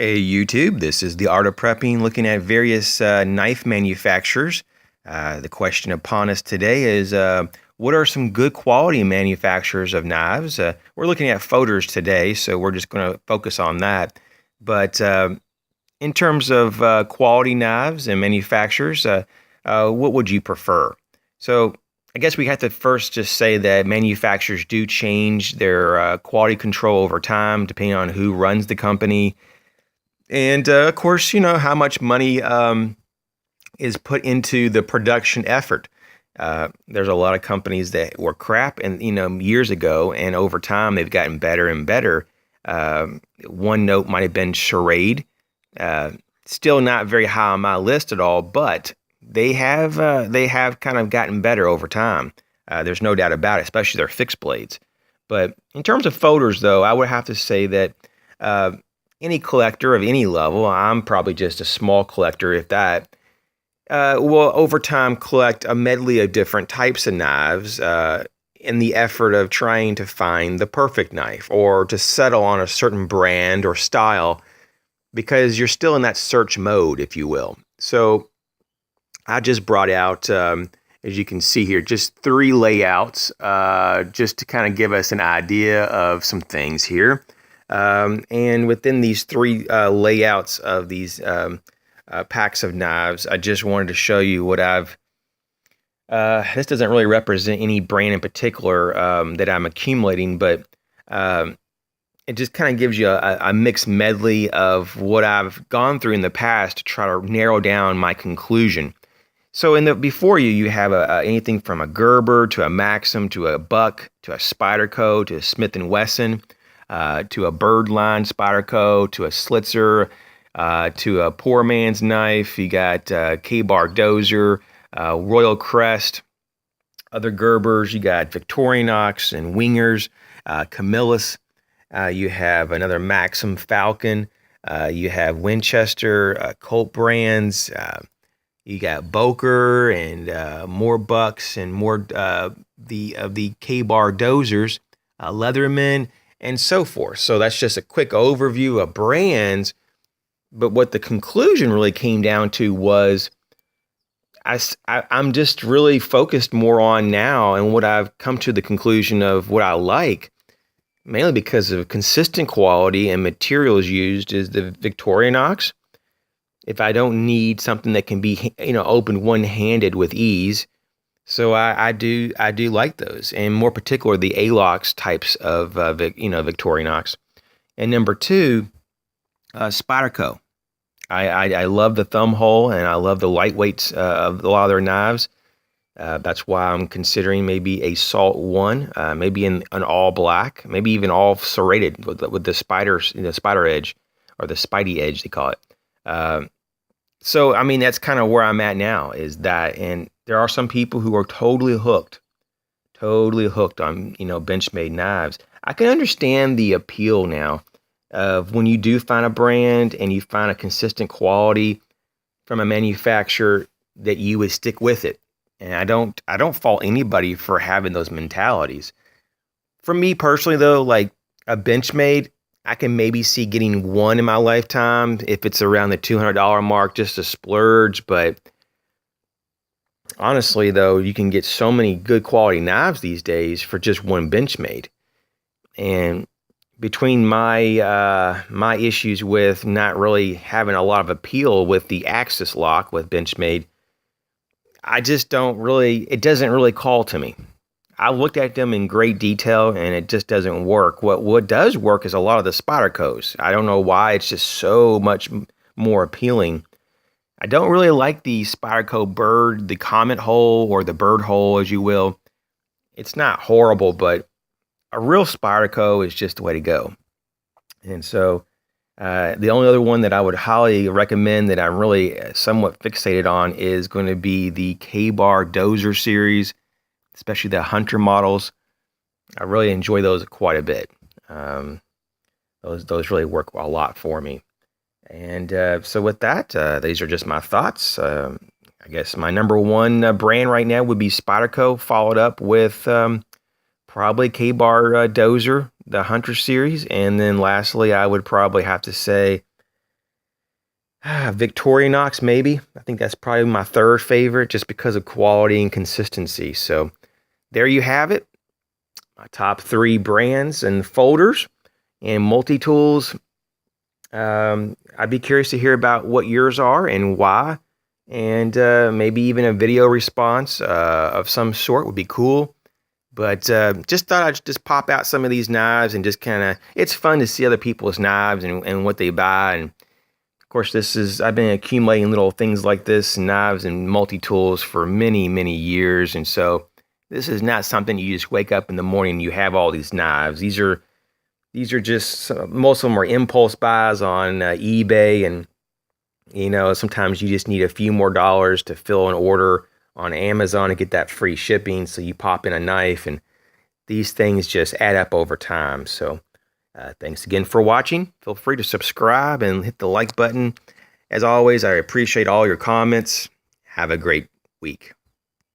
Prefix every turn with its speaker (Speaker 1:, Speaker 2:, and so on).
Speaker 1: Hey YouTube, this is the Art of Prepping, looking at various knife manufacturers. The question upon us today is, what are some good quality manufacturers of knives? We're looking at Fodor's today, so we're just going to focus on that. But in terms of quality knives and manufacturers, what would you prefer? So I guess we have to first just say that manufacturers do change their quality control over time, depending on who runs the company. And of course, you know how much money is put into the production effort. There's a lot of companies that were crap, and years ago, and over time they've gotten better and better. One note might have been Charade, still not very high on my list at all, but they have kind of gotten better over time. There's no doubt about it, especially their fixed blades. But in terms of Fodor's, though, I would have to say that. Any collector of any level, I'm probably just a small collector, if that, will over time collect a medley of different types of knives in the effort of trying to find the perfect knife or to settle on a certain brand or style because you're still in that search mode, if you will. So I just brought out, as you can see here, just 3 layouts just to kind of give us an idea of some things here. And within these 3 layouts of these packs of knives, I just wanted to show you what I've. This doesn't really represent any brand in particular that I'm accumulating, but it just kind of gives you a mixed medley of what I've gone through in the past to try to narrow down my conclusion. So before you have anything from a Gerber to a Maxim to a Buck to a Spyderco to a Smith & Wesson. To a Birdline Spyderco, to a Slitzer, to a poor man's knife. You got Ka-Bar Dozer, Royal Crest, other Gerbers. You got Victorinox and Wingers, Camillus. You have another Maxim Falcon. You have Winchester, Colt brands. You got Boker and more Bucks and more the Ka-Bar Dozers, Leatherman, and so forth. So that's just a quick overview of brands. But what the conclusion really came down to was I'm just really focused more on now and what I've come to the conclusion of what I like, mainly because of consistent quality and materials used, is the Victorinox. If I don't need something that can be opened one-handed with ease. So I do like those, and more particular the Alox types of Victorinox. And number 2, Spyderco. I love the thumb hole, and I love the lightweights of a lot of their knives. That's why I'm considering maybe a Salt 1, maybe in an all black, maybe even all serrated with the spider edge, or the Spidey edge they call it. So I mean that's kind of where I'm at now, is that, and there are some people who are totally hooked on, Benchmade knives. I can understand the appeal now of when you do find a brand and you find a consistent quality from a manufacturer that you would stick with it. And I don't fault anybody for having those mentalities. For me personally though, like a Benchmade, I can maybe see getting one in my lifetime if it's around the $200 mark, just a splurge, but honestly, though, you can get so many good quality knives these days for just one Benchmade. And between my my issues with not really having a lot of appeal with the Axis lock with Benchmade, it doesn't really call to me. I looked at them in great detail, and it just doesn't work. What does work is a lot of the Spydercos. I don't know why, it's just so much more appealing. I don't really like the Spyderco bird, the comet hole, or the bird hole, as you will. It's not horrible, but a real Spyderco is just the way to go. And so the only other one that I would highly recommend that I'm really somewhat fixated on is going to be the Ka-Bar Dozer series, especially the Hunter models. I really enjoy those quite a bit. Those really work a lot for me. And so with that, these are just my thoughts. I guess my number 1 brand right now would be Spyderco, followed up with probably Ka-Bar Dozer, the Hunter series. And then lastly, I would probably have to say Victorinox, maybe. I think that's probably my third favorite just because of quality and consistency. So there you have it. My top three brands and folders and multi-tools. I'd be curious to hear about what yours are and why. And maybe even a video response of some sort would be cool. But just thought I'd just pop out some of these knives and just kind of, it's fun to see other people's knives and what they buy. And of course, I've been accumulating little things like this, knives and multi-tools for many, many years. And so this is not something you just wake up in the morning and you have all these knives. These are just, most of them are impulse buys on eBay. And, sometimes you just need a few more dollars to fill an order on Amazon and get that free shipping. So you pop in a knife and these things just add up over time. So thanks again for watching. Feel free to subscribe and hit the like button. As always, I appreciate all your comments. Have a great week.